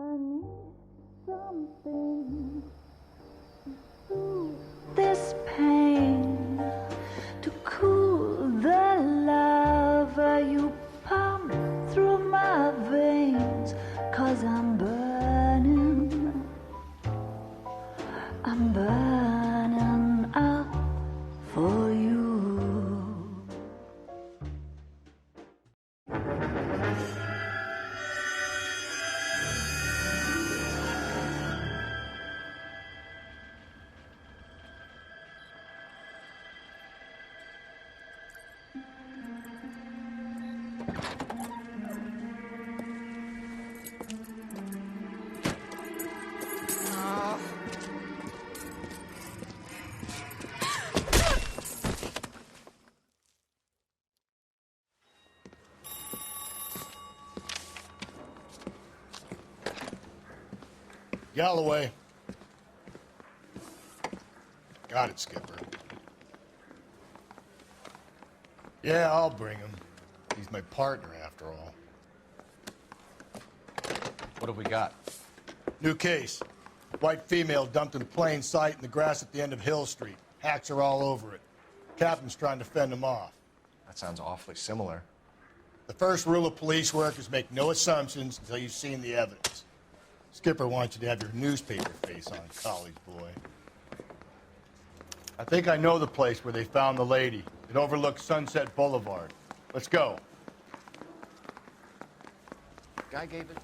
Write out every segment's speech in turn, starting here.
I need something to soothe this pain, to cool the lava you pump through my veins, 'cause I'm burning up for you. Galloway. Got it, Skipper. Yeah, I'll bring him. He's my partner, after all. What have we got? New case. White female dumped in plain sight in the grass at the end of Hill Street. Hacks are all over it. Captain's trying to fend them off. That sounds awfully similar. The first rule of police work is make no assumptions until you've seen the evidence. Skipper wants you to have your newspaper face on, college boy. I think I know the place where they found the lady. It overlooks Sunset Boulevard. Let's go. Guy gave it.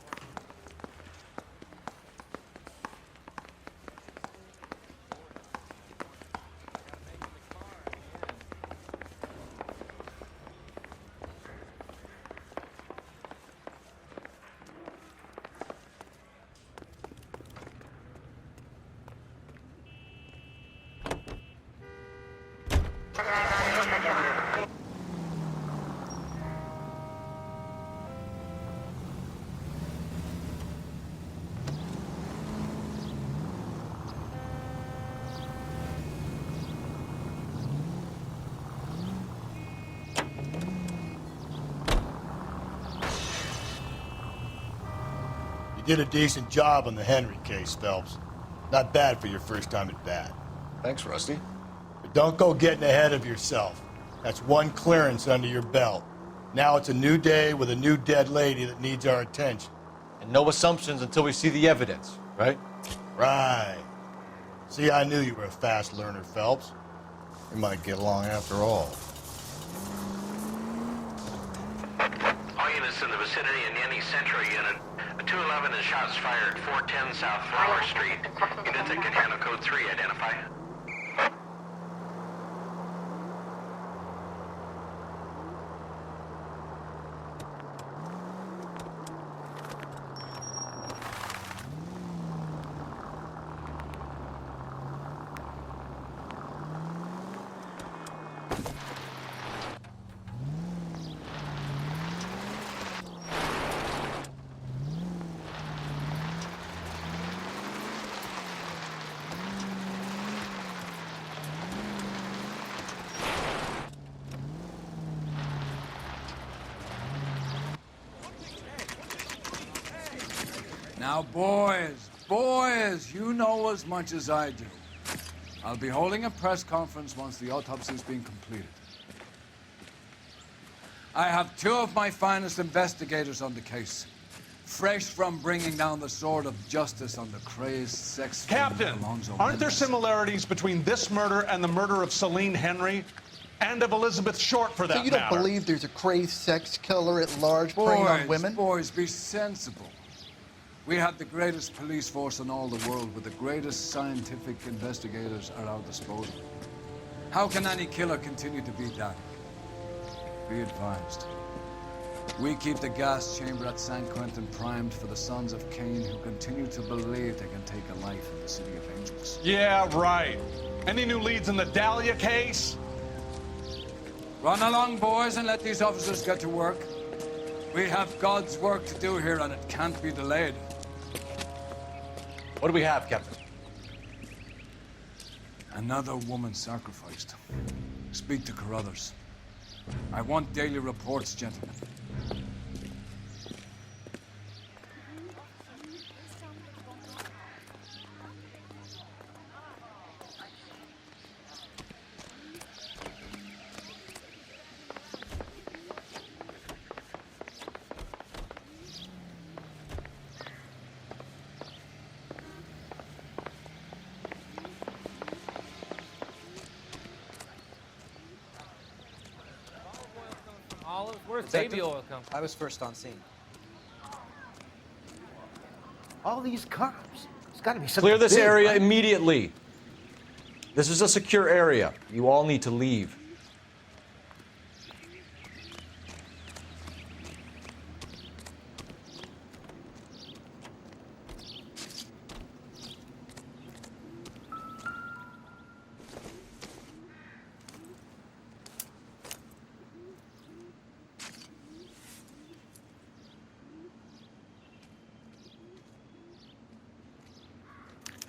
You did a decent job on the Henry case, Phelps. Not bad for your first time at bat. Thanks, Rusty. But don't go getting ahead of yourself. That's one clearance under your belt. Now it's a new day with a new dead lady that needs our attention. And no assumptions until we see the evidence, right? Right. See, I knew you were a fast learner, Phelps. We might get along after all. All units in the vicinity in any Central unit. A 211 and shots fired, 410 South Flower Street. Units that can handle code 3, identify. Now, boys, you know as much as I do. I'll be holding a press conference once the autopsy's been completed. I have two of my finest investigators on the case, fresh from bringing down the sword of justice on the crazed sex Captain, aren't there similarities between this murder and the murder of Celine Henry? And of Elizabeth Short, for that matter? So you don't believe there's a crazed sex killer at large preying on women? Boys, be sensible. We have the greatest police force in all the world with the greatest scientific investigators at our disposal. How can any killer continue to be that? Be advised. We keep the gas chamber at San Quentin primed for the sons of Cain who continue to believe they can take a life in the City of Angels. Yeah, right. Any new leads in the Dahlia case? Run along, boys, and let these officers get to work. We have God's work to do here, and it can't be delayed. What do we have, Captain? Another woman sacrificed. Speak to Carruthers. I want daily reports, gentlemen. Olive? Where's baby oil come from? I was first on scene. All these cops. It's got to be something Clear this big, area right? immediately. This is a secure area. You all need to leave.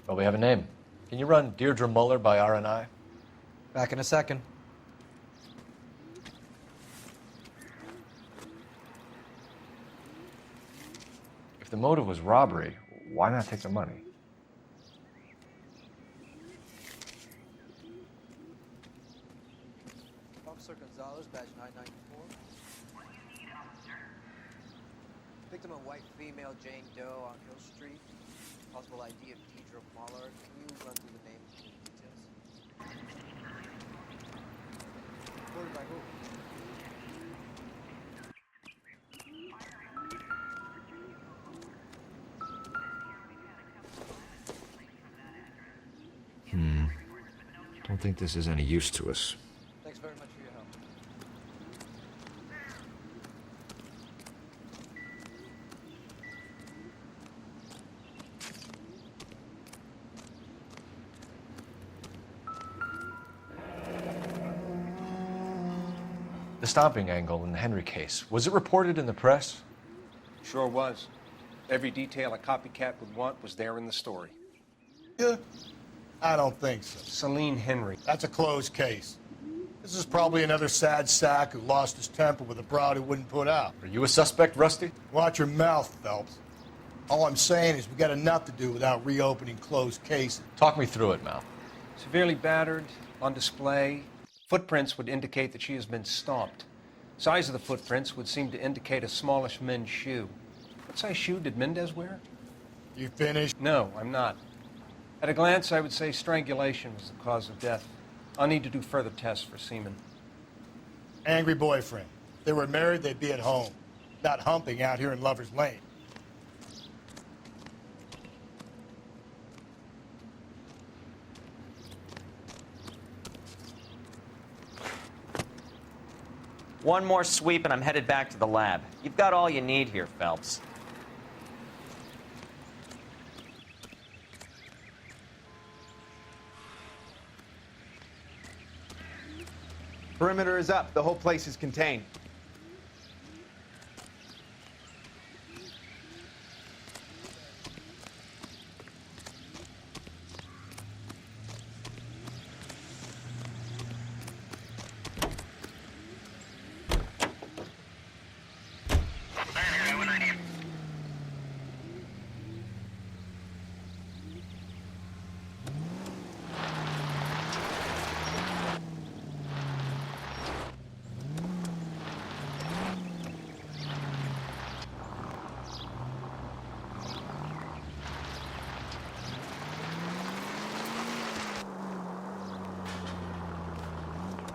Well, we have a name. Can you run Deirdre Muller by RNI? Back in a second. If the motive was robbery, why not take the money? Officer Gonzalez, badge 994. Victim, a white female, Jane Doe on Hill Street. Possible ID of Deirdre Muller. Can you run through the name and details? Reported by who? Don't think this is any use to us. Thanks very much for your help. The stomping angle in the Henry case, was it reported in the press? Sure was. Every detail a copycat would want was there in the story. Yeah, I don't think so. Celine Henry. That's a closed case. This is probably another sad sack who lost his temper with a broad who wouldn't put out. Are you a suspect, Rusty? Watch your mouth, Phelps. All I'm saying is we got enough to do without reopening closed cases. Talk me through it, Mal. Severely battered, on display. Footprints would indicate that she has been stomped. Size of the footprints would seem to indicate a smallish men's shoe. What size shoe did Mendez wear? You finished? No, I'm not. At a glance, I would say strangulation was the cause of death. I'll need to do further tests for semen. Angry boyfriend. If they were married, they'd be at home, not humping out here in Lover's Lane. One more sweep and I'm headed back to the lab. You've got all you need here, Phelps. Perimeter is up. The whole place is contained.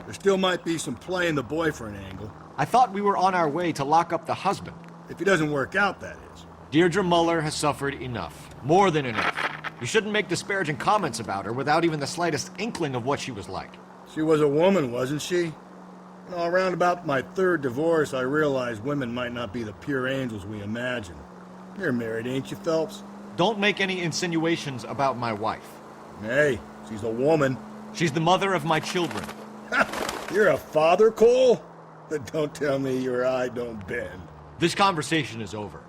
There still might be some play in the boyfriend angle. I thought we were on our way to lock up the husband. If he doesn't work out, that is. Deirdre Muller has suffered enough. More than enough. You shouldn't make disparaging comments about her without even the slightest inkling of what she was like. She was a woman, wasn't she? You know, around about my third divorce, I realized women might not be the pure angels we imagine. You're married, ain't you, Phelps? Don't make any insinuations about my wife. Hey, she's a woman. She's the mother of my children. You're a father, Cole? But don't tell me your eye don't bend. This conversation is over.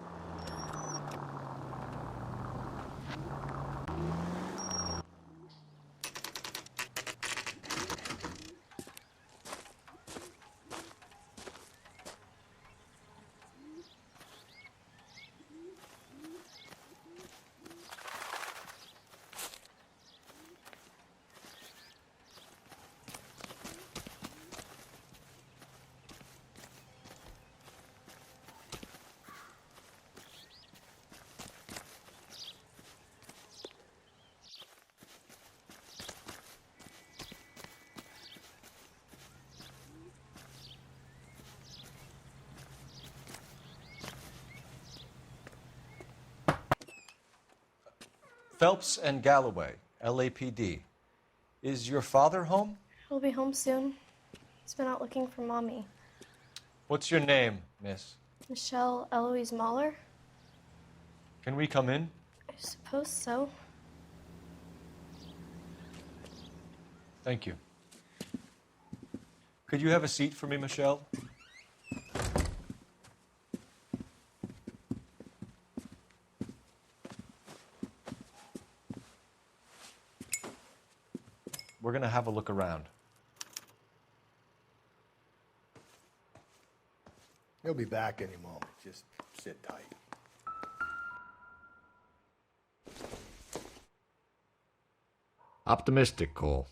Phelps and Galloway, LAPD. Is your father home? He'll be home soon. He's been out looking for Mommy. What's your name, miss? Michelle Eloise Mahler? Can we come in? I suppose so. Thank you. Could you have a seat for me, Michelle? We're going to have a look around. He'll be back any moment. Just sit tight. Optimistic, Cole.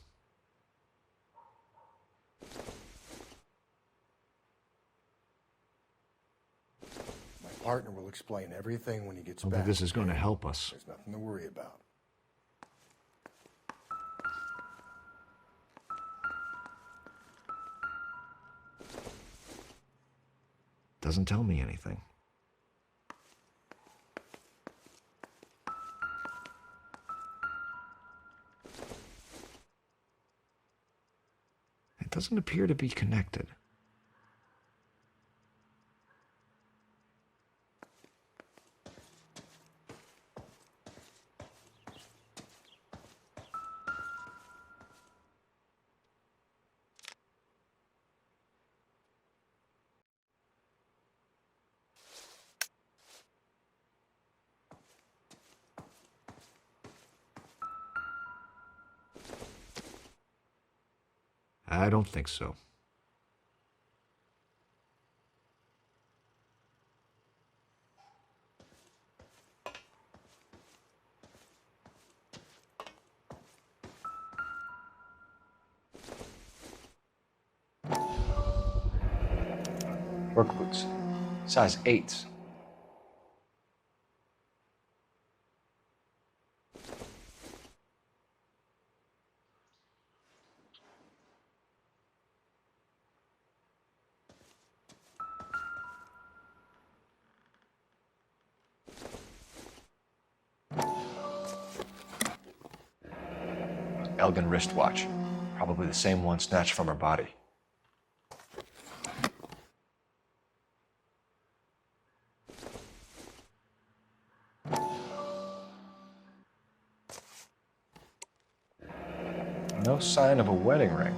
My partner will explain everything when he gets I don't back. think this is going to help us. There's nothing to worry about. Doesn't tell me anything. It doesn't appear to be connected. I don't think so. Work boots. Size 8s. Elgin wristwatch. Probably the same one snatched from her body. No sign of a wedding ring.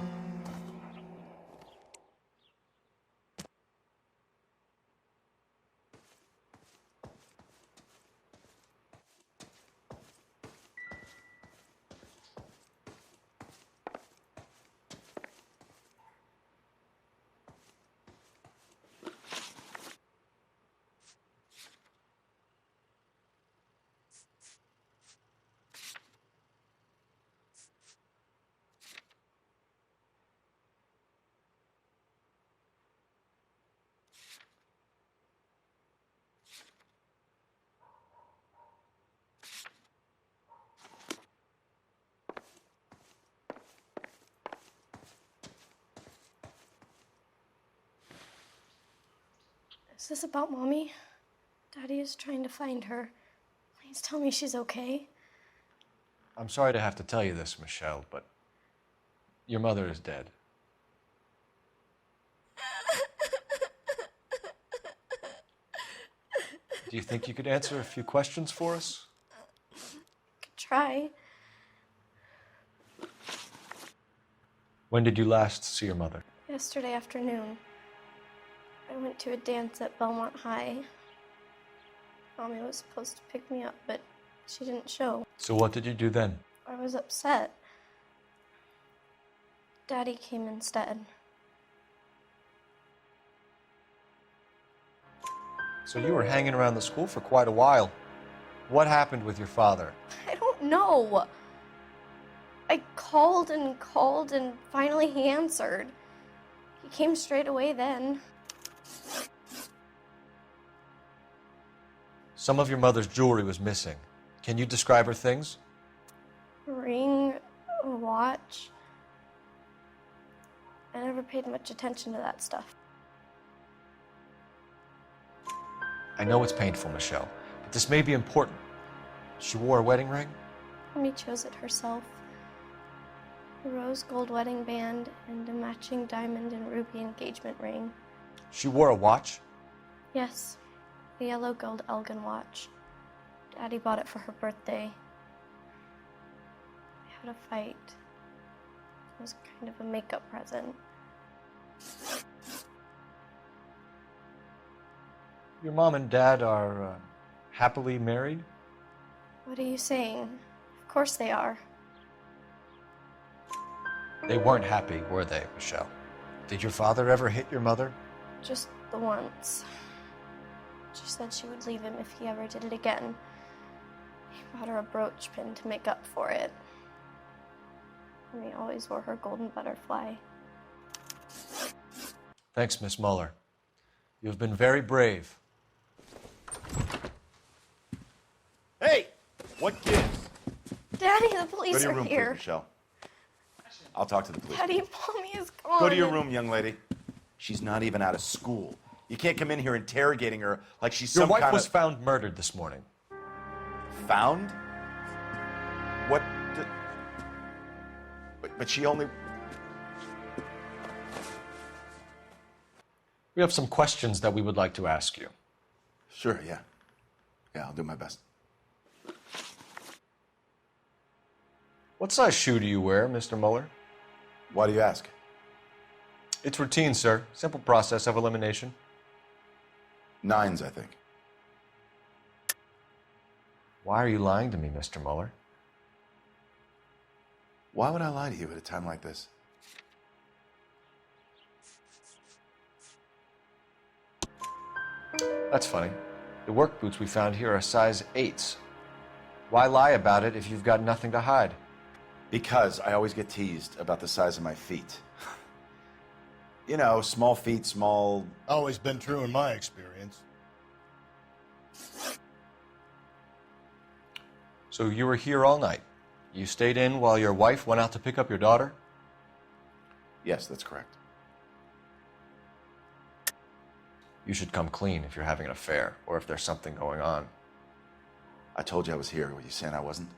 Is this about Mommy? Daddy is trying to find her. Please tell me she's okay. I'm sorry to have to tell you this, Michelle, but your mother is dead. Do you think you could answer a few questions for us? Could try. When did you last see your mother? Yesterday afternoon. I went to a dance at Belmont High. Mommy was supposed to pick me up, but she didn't show. So what did you do then? I was upset. Daddy came instead. So you were hanging around the school for quite a while. What happened with your father? I don't know. I called and finally he answered. He came straight away then. Some of your mother's jewelry was missing. Can you describe her things? A ring, a watch. I never paid much attention to that stuff. I know it's painful, Michelle, but this may be important. She wore a wedding ring? Mommy chose it herself. A rose gold wedding band and a matching diamond and ruby engagement ring. She wore a watch? Yes, a yellow gold Elgin watch. Daddy bought it for her birthday. I had a fight. It was kind of a makeup present. Your mom and dad are happily married? What are you saying? Of course they are. They weren't happy, were they, Michelle? Did your father ever hit your mother? Just the once. She said she would leave him if he ever did it again. He bought her a brooch pin to make up for it. And he always wore her golden butterfly. Thanks, Miss Muller. You've been very brave. Hey! What gives? Daddy, the police Go to your are room, here. please, Michelle. I'll talk to the police. Daddy, Mommy is gone. Go to your room, young lady. She's not even out of school. You can't come in here interrogating her like she's Your some wife kind was of... found murdered this morning. Found? What? But she only... We have some questions that we would like to ask you. Sure, yeah. Yeah, I'll do my best. What size shoe do you wear, Mr. Muller? Why do you ask? It's routine, sir. Simple process of elimination. 9s, I think. Why are you lying to me, Mr. Muller? Why would I lie to you at a time like this? That's funny. The work boots we found here are size 8s. Why lie about it if you've got nothing to hide? Because I always get teased about the size of my feet. You know, small feet, small... Always been true in my experience. So you were here all night. You stayed in while your wife went out to pick up your daughter? Yes, that's correct. You should come clean if you're having an affair or if there's something going on. I told you I was here. Were you saying I wasn't?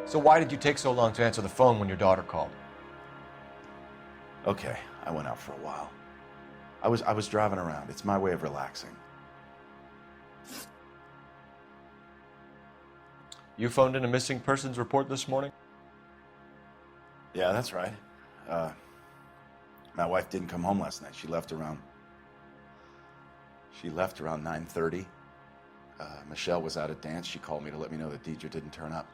So why did you take so long to answer the phone when your daughter called? Okay, I went out for a while. I was driving around. It's my way of relaxing. You phoned in a missing persons report this morning? Yeah, that's right. My wife didn't come home last night. She left around 9:30. Michelle was out at dance. She called me to let me know that Deidre didn't turn up.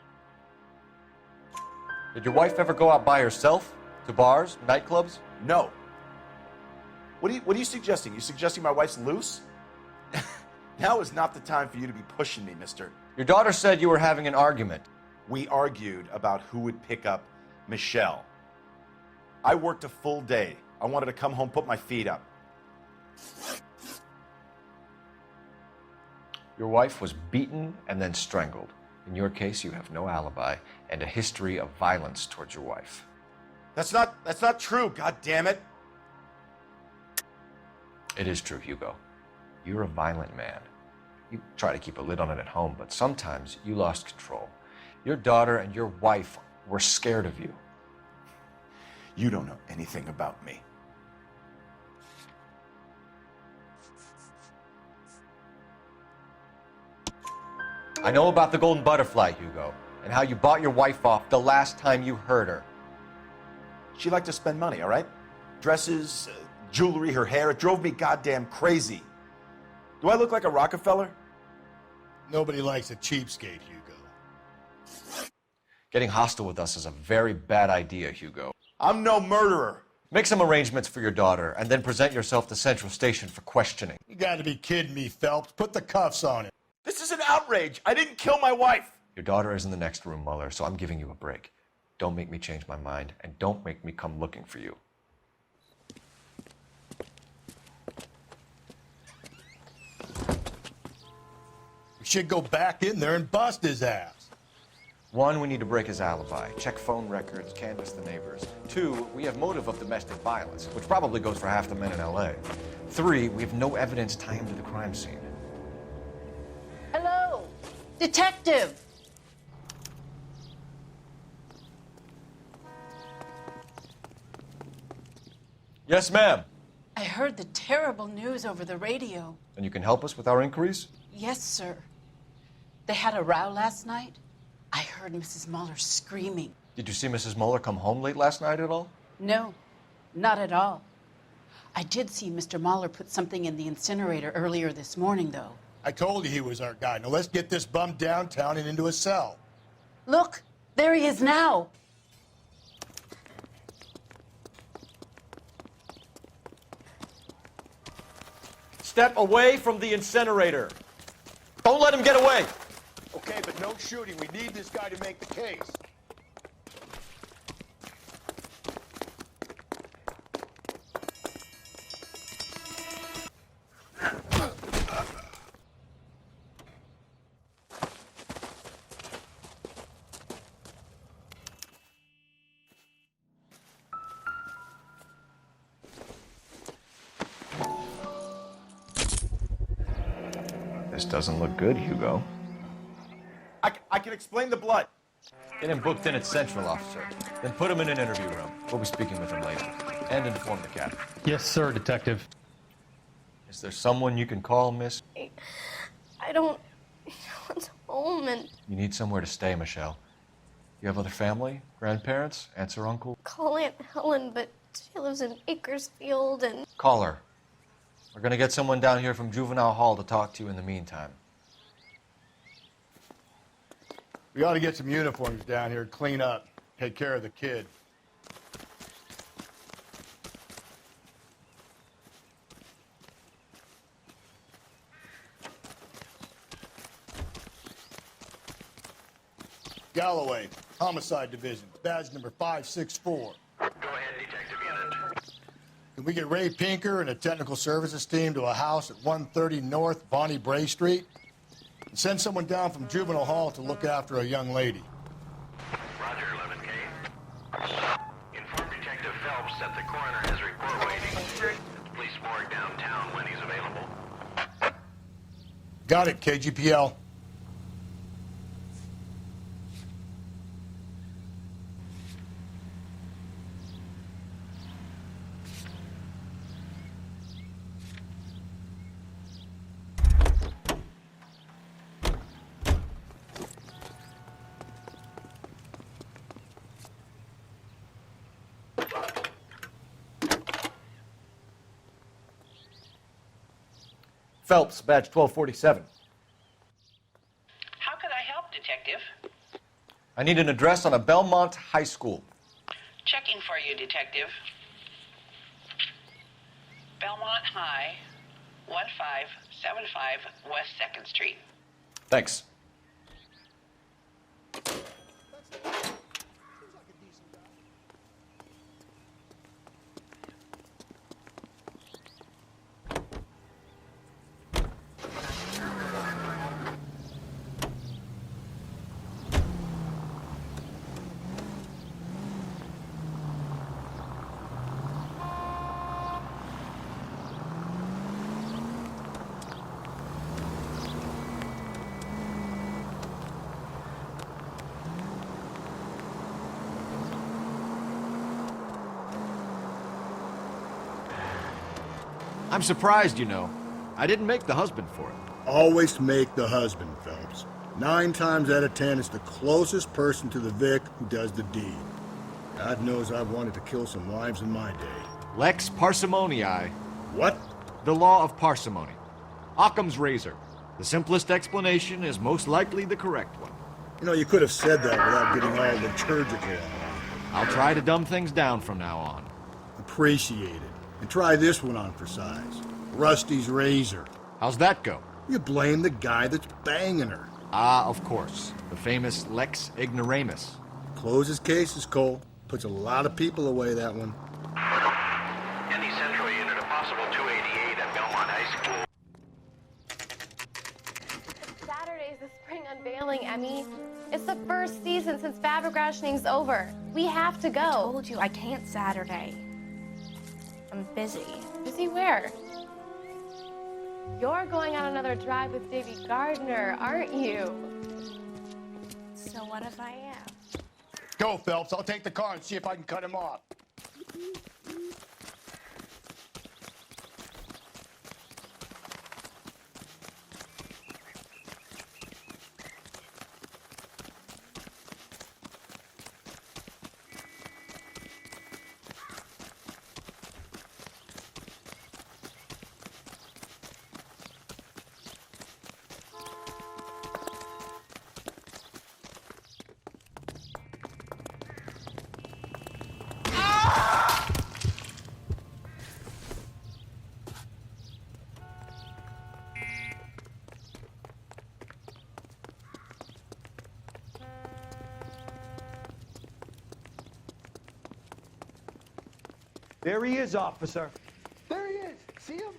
Did your wife ever go out by herself? To bars, nightclubs? No. What are you suggesting? You suggesting my wife's loose? Now is not the time for you to be pushing me, mister. Your daughter said you were having an argument. We argued about who would pick up Michelle. I worked a full day. I wanted to come home, put my feet up. Your wife was beaten and then strangled. In your case, you have no alibi and a history of violence towards your wife. That's not true, God damn it. It is true, Hugo. You're a violent man. You try to keep a lid on it at home, but sometimes you lost control. Your daughter and your wife were scared of you. You don't know anything about me. I know about the golden butterfly, Hugo, and how you bought your wife off the last time you heard her. She liked to spend money, all right? Dresses, jewelry, her hair. It drove me goddamn crazy. Do I look like a Rockefeller? Nobody likes a cheapskate, Hugo. Getting hostile with us is a very bad idea, Hugo. I'm no murderer. Make some arrangements for your daughter, and then present yourself to Central Station for questioning. You gotta be kidding me, Phelps. Put the cuffs on him. This is an outrage. I didn't kill my wife. Your daughter is in the next room, Muller, so I'm giving you a break. Don't make me change my mind, and don't make me come looking for you. We should go back in there and bust his ass. 1, we need to break his alibi. Check phone records, canvass the neighbors. 2, we have motive of domestic violence, which probably goes for half the men in LA. 3, we have no evidence tying him to the crime scene. Hello, detective. Yes, ma'am. I heard the terrible news over the radio. And you can help us with our inquiries? Yes, sir. They had a row last night. I heard Mrs. Muller screaming. Did you see Mrs. Muller come home late last night at all? No, not at all. I did see Mr. Muller put something in the incinerator earlier this morning, though. I told you he was our guy. Now let's get this bum downtown and into a cell. Look, there he is now. Step away from the incinerator. Don't let him get away. Okay, but no shooting. We need this guy to make the case. This doesn't look good, Hugo. I can explain the blood. Get him booked in at Central, officer. Then put him in an interview room. We'll be speaking with him later. And inform the captain. Yes, sir, Detective. Is there someone you can call, miss? I don't... No one's home and... You need somewhere to stay, Michelle. You have other family? Grandparents? Aunts or uncle? Call Aunt Helen, but she lives in Bakersfield and... Call her. We're gonna get someone down here from Juvenile Hall to talk to you in the meantime. We ought to get some uniforms down here, clean up, take care of the kid. Galloway, Homicide Division, badge number 564. Go ahead, Detective Unit. Can we get Ray Pinker and a technical services team to a house at 130 North Bonnie Bray Street? And send someone down from Juvenile Hall to look after a young lady. Roger, 11K. Inform Detective Phelps that the coroner has a report waiting at the police morgue downtown when he's available. Got it, KGPL. Phelps, badge 1247. How could I help, Detective? I need an address on a Belmont High School. Checking for you, Detective. Belmont High, 1575 West 2nd Street. Thanks. I'm surprised, you know. I didn't make the husband for it. Always make the husband, Phelps. 9 times out of 10, it's the closest person to the Vic who does the deed. God knows I've wanted to kill some wives in my day. Lex parsimoniae. What? The law of parsimony. Occam's razor. The simplest explanation is most likely the correct one. You know, you could have said that without getting all liturgical. I'll try to dumb things down from now on. Appreciate it. And try this one on for size. Rusty's razor. How's that go? You blame the guy that's banging her. Ah, of course. The famous Lex ignoramus. Closes cases, Cole. Puts a lot of people away, that one. Any Central Unit, a possible 288 at Belmont High School. Saturday's the spring unveiling, Emmy. It's It's the first season since fabric rationing's over. We have to go. I told you I can't Saturday. I'm busy. Busy where? You're going on another drive with Davy Gardner, aren't you? So what if I am? Go, Phelps. I'll take the car and see if I can cut him off. There he is, officer. There he is. See him?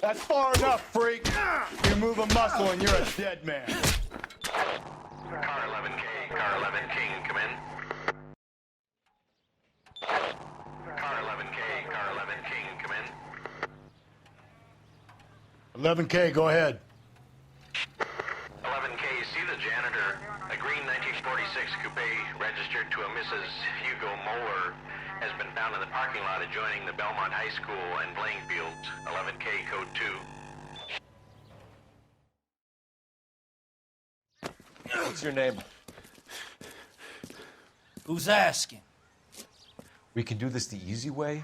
That's far enough, freak. You move a muscle and you're a dead man. Car 11K, car 11 King, come in. Car 11K, car 11 King, come in. 11K, go ahead. 11K, see the janitor. A green 1946 coupe registered to a Mrs. Hugo Moeller has been found in the parking lot adjoining the Belmont High School and playing fields. 11K, code 2. What's your name? Who's asking? We can do this the easy way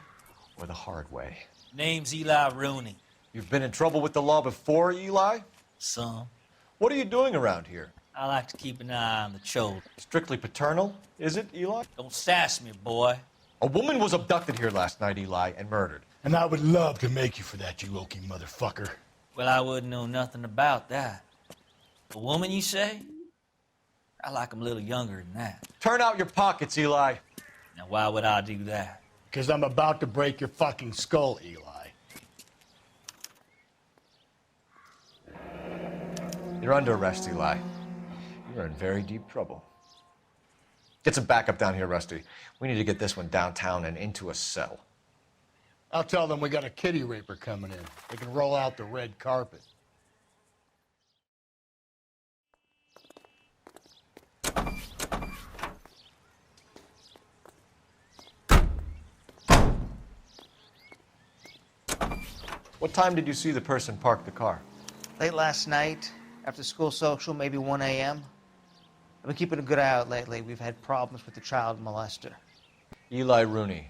or the hard way. Name's Eli Rooney. You've been in trouble with the law before, Eli? Some. What are you doing around here? I like to keep an eye on the children. Strictly paternal, is it, Eli? Don't sass me, boy. A woman was abducted here last night, Eli, and murdered. And I would love to make you for that, you oaky motherfucker. Well, I wouldn't know nothing about that. A woman, you say? I like 'em a little younger than that. Turn out your pockets, Eli. Now, why would I do that? Because I'm about to break your fucking skull, Eli. You're under arrest, Eli. You're in very deep trouble. Get some backup down here, Rusty. We need to get this one downtown and into a cell. I'll tell them we got a kitty raper coming in. They can roll out the red carpet. What time did you see the person park the car? Late last night, after school social, maybe 1 a.m. I've been keeping a good eye out lately. We've had problems with the child molester. Eli Rooney.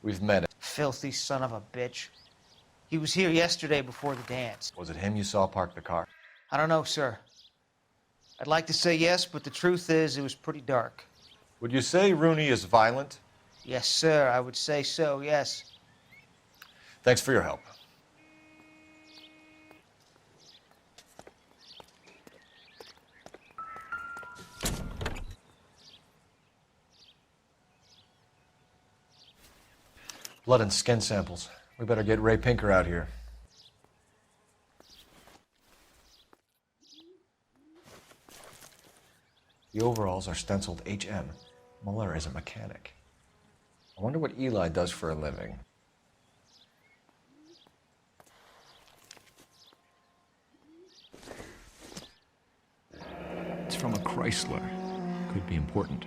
We've met him. Filthy son of a bitch. He was here yesterday before the dance. Was it him you saw park the car? I don't know, sir. I'd like to say yes, but the truth is it was pretty dark. Would you say Rooney is violent? Yes, sir. I would say so, yes. Thanks for your help. Blood and skin samples. We better get Ray Pinker out here. The overalls are stenciled HM. Muller is a mechanic. I wonder what Eli does for a living. It's from a Chrysler. Could be important.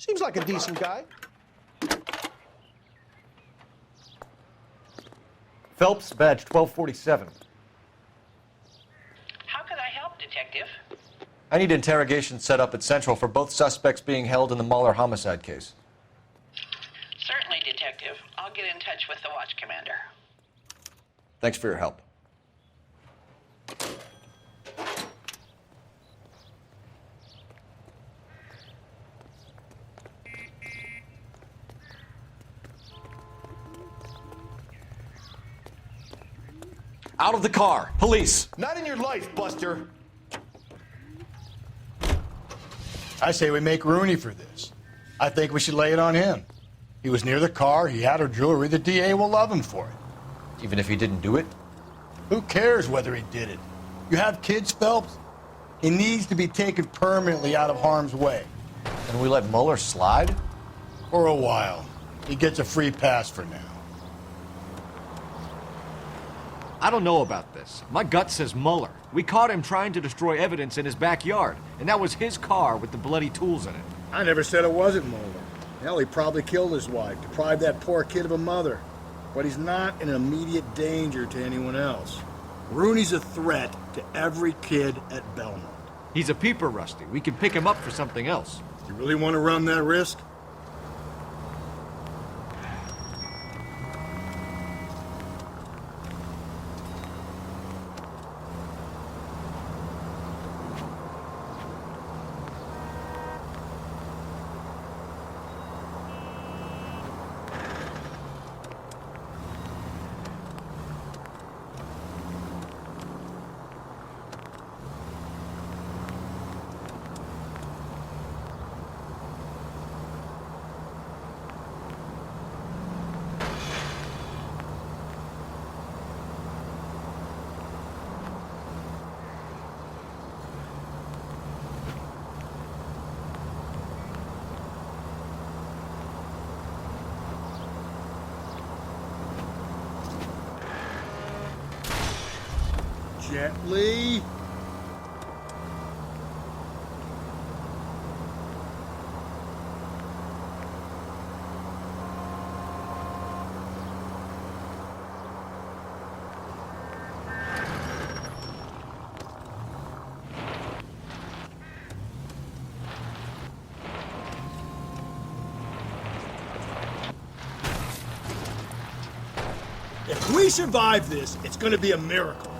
Seems like a decent guy. Phelps, badge 1247. How can I help, Detective? I need interrogation set up at Central for both suspects being held in the Muller homicide case. Certainly, Detective. I'll get in touch with the watch commander. Thanks for your help. Out of the car! Police! Not in your life, Buster. I say we make Rooney for this. I think we should lay it on him. He was near the car, he had her jewelry, the DA will love him for it. Even if he didn't do it? Who cares whether he did it? You have kids, Phelps? He needs to be taken permanently out of harm's way. And we let Muller slide? For a while. He gets a free pass for now. I don't know about this. My gut says Muller. We caught him trying to destroy evidence in his backyard, and that was his car with the bloody tools in it. I never said it wasn't Muller. Hell, he probably killed his wife, deprived that poor kid of a mother. But he's not an immediate danger to anyone else. Rooney's a threat to every kid at Belmont. He's a peeper, Rusty. We can pick him up for something else. You really want to run that risk? Gently. If we survive this, it's going to be a miracle.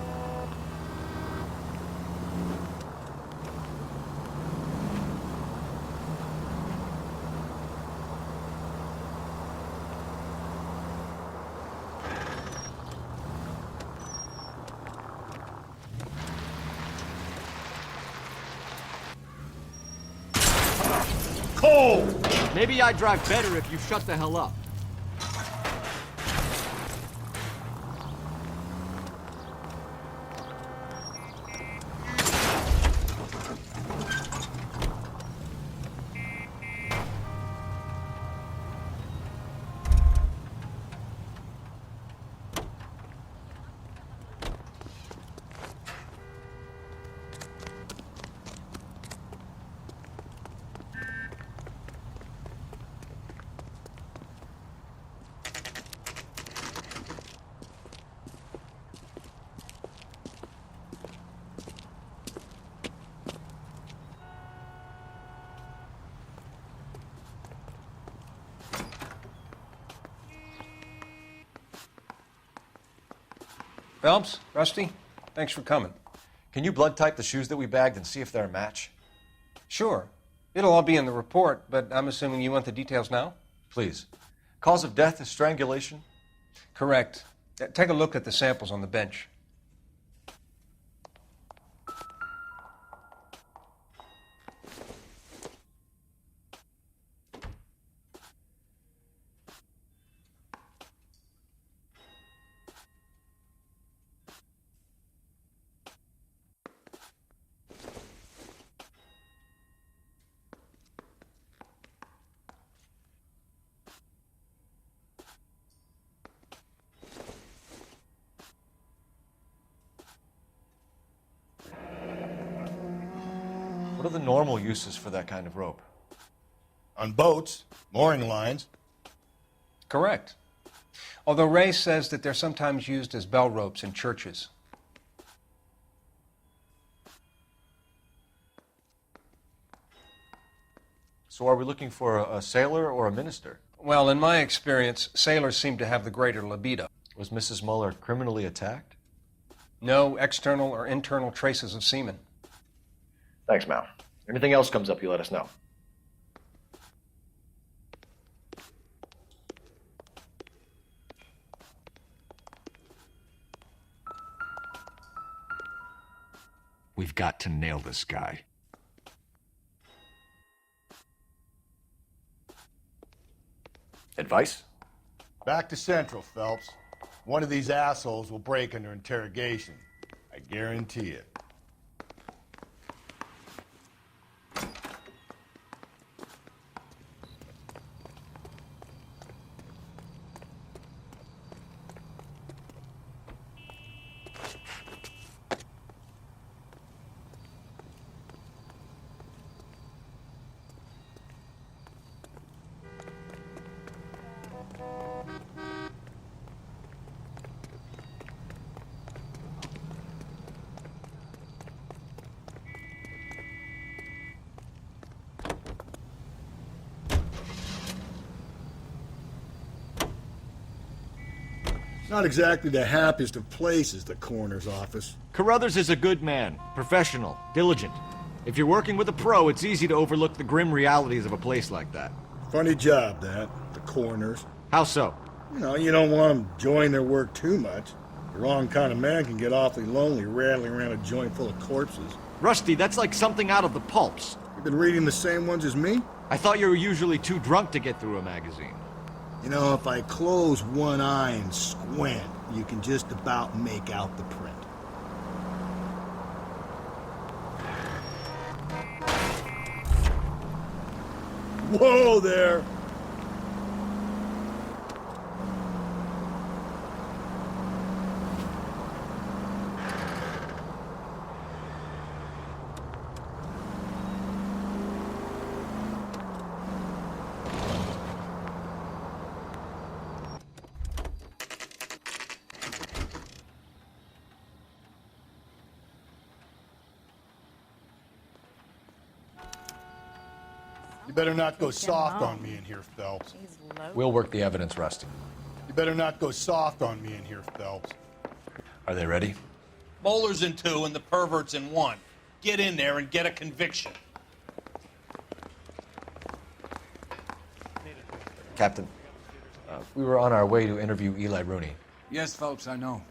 Cold! Maybe I'd drive better if you shut the hell up. Phelps, Rusty, thanks for coming. Can you blood type the shoes that we bagged and see if they're a match? Sure. It'll all be in the report, but I'm assuming you want the details now? Please. Cause of death is strangulation? Correct. Take a look at the samples on the bench. What are the normal uses for that kind of rope? On boats, mooring lines. Correct. Although Ray says that they're sometimes used as bell ropes in churches. So are we looking for a sailor or a minister? Well, in my experience, sailors seem to have the greater libido. Was Mrs. Muller criminally attacked? No external or internal traces of semen. Thanks, Mal. Anything else comes up, you let us know. We've got to nail this guy. Advice? Back to Central, Phelps. One of these assholes will break under interrogation. I guarantee it. Not exactly the happiest of places, the coroner's office. Carruthers is a good man, professional, diligent. If you're working with a pro, it's easy to overlook the grim realities of a place like that. Funny job, that, the coroner's. How so? You know, you don't want them enjoying their work too much. The wrong kind of man can get awfully lonely rattling around a joint full of corpses. Rusty, that's like something out of the pulps. You've been reading the same ones as me? I thought you were usually too drunk to get through a magazine. You know, if I close one eye and squint, you can just about make out the print. Whoa there! You better not go soft on me in here, Phelps. We'll work the evidence, Rusty. You better not go soft on me in here, Phelps. Are they ready? Bowler's in 2 and the pervert's in 1. Get in there and get a conviction. Captain, we were on our way to interview Eli Rooney. Yes, Phelps, I know.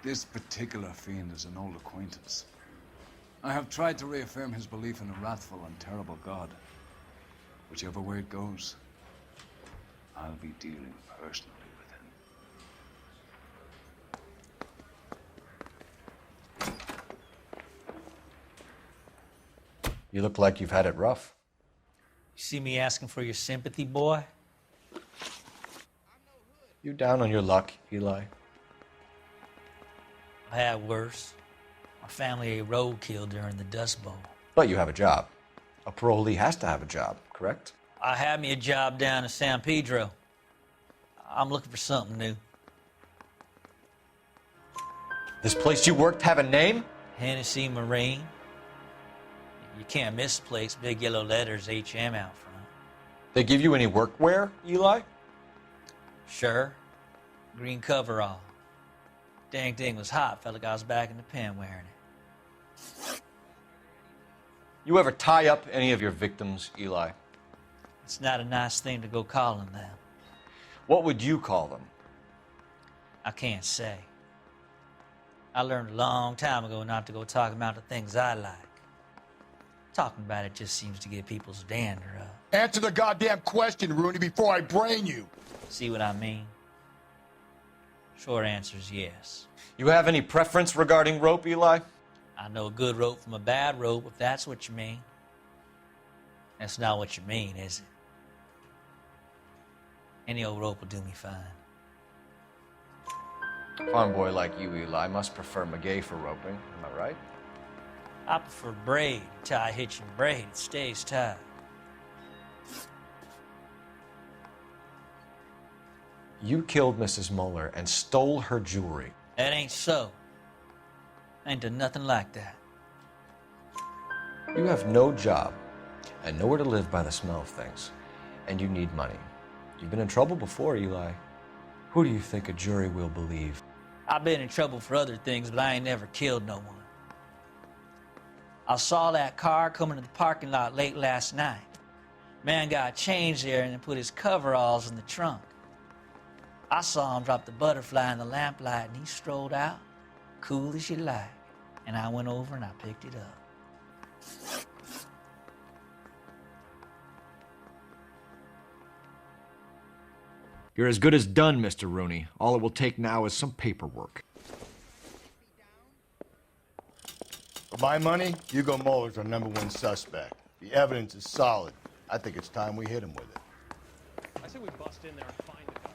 This particular fiend is an old acquaintance. I have tried to reaffirm his belief in a wrathful and terrible God. Whichever way it goes, I'll be dealing personally with him. You look like you've had it rough. You see me asking for your sympathy, boy? You down on your luck, Eli? I had worse. My family ate roadkill during the Dust Bowl. But you have a job. A parolee has to have a job, correct? I had me a job down in San Pedro. I'm looking for something new. This place you worked have a name? Hennessy Marine. You can't miss the place. Big yellow letters, HM out front. They give you any workwear, Eli? Sure. Green coverall. Dang thing was hot. Felt like I was back in the pen wearing it. You ever tie up any of your victims, Eli? It's not a nice thing to go calling them. What would you call them? I can't say. I learned a long time ago not to go talking about the things I like. Talking about it just seems to get people's dander up. Answer the goddamn question, Rooney, before I brain you. See what I mean? Short answer is yes. You have any preference regarding rope, Eli? I know a good rope from a bad rope, if that's what you mean. That's not what you mean, is it? Any old rope will do me fine. A farm boy like you, Eli, must prefer maguey for roping. Am I right? I prefer braid. Tie, hitch, and braid. It stays tied. You killed Mrs. Muller and stole her jewelry. That ain't so. I ain't done nothing like that. You have no job and nowhere to live by the smell of things, and you need money. You've been in trouble before, Eli. Who do you think a jury will believe? I've been in trouble for other things, but I ain't never killed no one. I saw that car coming to the parking lot late last night. Man got changed there and then put his coveralls in the trunk. I saw him drop the butterfly in the lamplight and he strolled out, cool as you like. And I went over and I picked it up. You're as good as done, Mr. Rooney. All it will take now is some paperwork. For my money, Hugo Muller's our #1 suspect. The evidence is solid. I think it's time we hit him with it. I say we bust in there and find the guy.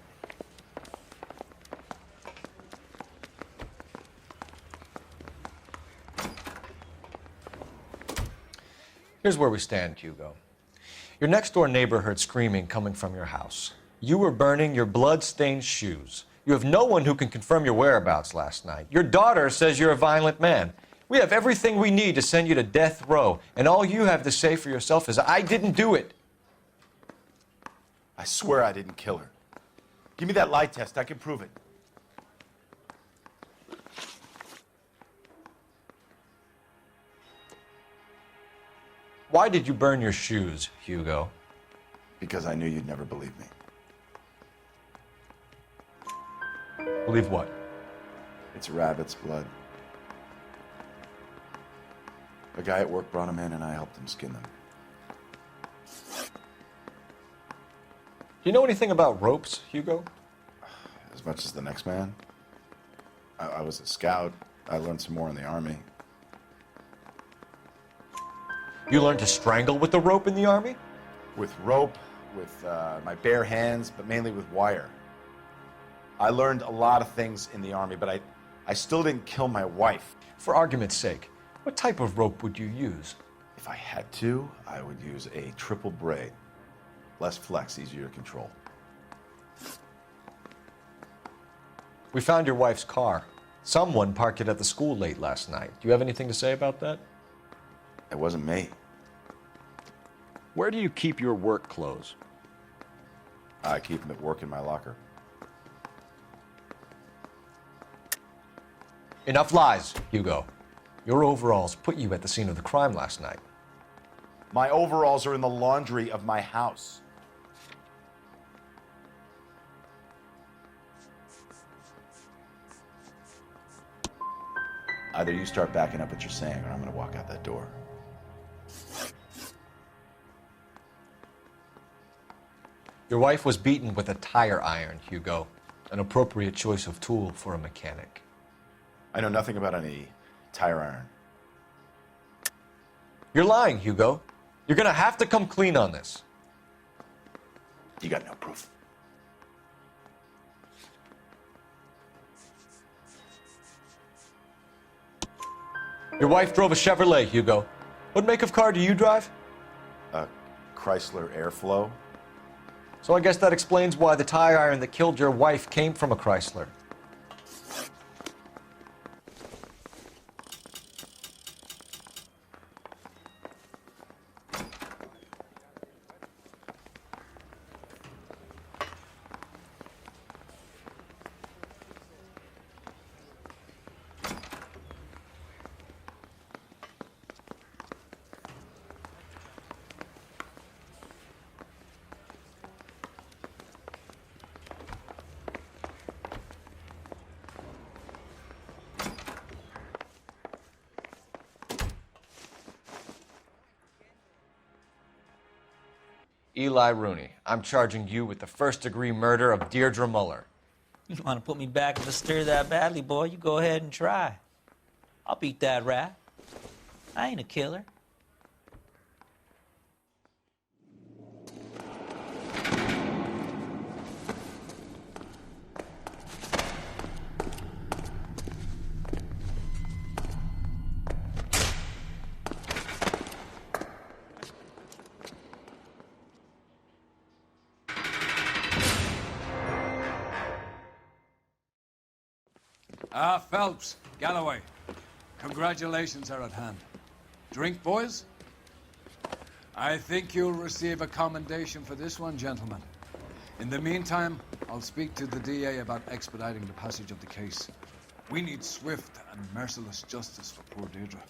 Here's where we stand, Hugo. Your next-door neighbor heard screaming coming from your house. You were burning your blood-stained shoes. You have no one who can confirm your whereabouts last night. Your daughter says you're a violent man. We have everything we need to send you to death row, and all you have to say for yourself is, I didn't do it. I swear I didn't kill her. Give me that lie test. I can prove it. Why did you burn your shoes, Hugo? Because I knew you'd never believe me. Believe what? It's rabbit's blood. A guy at work brought him in and I helped him skin them. Do you know anything about ropes, Hugo? As much as the next man. I was a scout. I learned some more in the Army. You learned to strangle with the rope in the Army? With rope, with my bare hands, but mainly with wire. I learned a lot of things in the Army, but I still didn't kill my wife. For argument's sake, what type of rope would you use? If I had to, I would use a triple braid. Less flex, easier to control. We found your wife's car. Someone parked it at the school late last night. Do you have anything to say about that? It wasn't me. Where do you keep your work clothes? I keep them at work in my locker. Enough lies, Hugo. Your overalls put you at the scene of the crime last night. My overalls are in the laundry of my house. Either you start backing up what you're saying, or I'm going to walk out that door. Your wife was beaten with a tire iron, Hugo. An appropriate choice of tool for a mechanic. I know nothing about any tire iron. You're lying, Hugo. You're gonna have to come clean on this. You got no proof. Your wife drove a Chevrolet, Hugo. What make of car do you drive? A Chrysler Airflow. So I guess that explains why the tire iron that killed your wife came from a Chrysler. Eli Rooney, I'm charging you with the first-degree murder of Deirdre Muller. You want to put me back in the stir that badly, boy? You go ahead and try. I'll beat that rat. I ain't a killer. Phelps, Galloway. Congratulations are at hand. Drink, boys? I think you'll receive a commendation for this one, gentlemen. In the meantime, I'll speak to the DA about expediting the passage of the case. We need swift and merciless justice for poor Deirdre.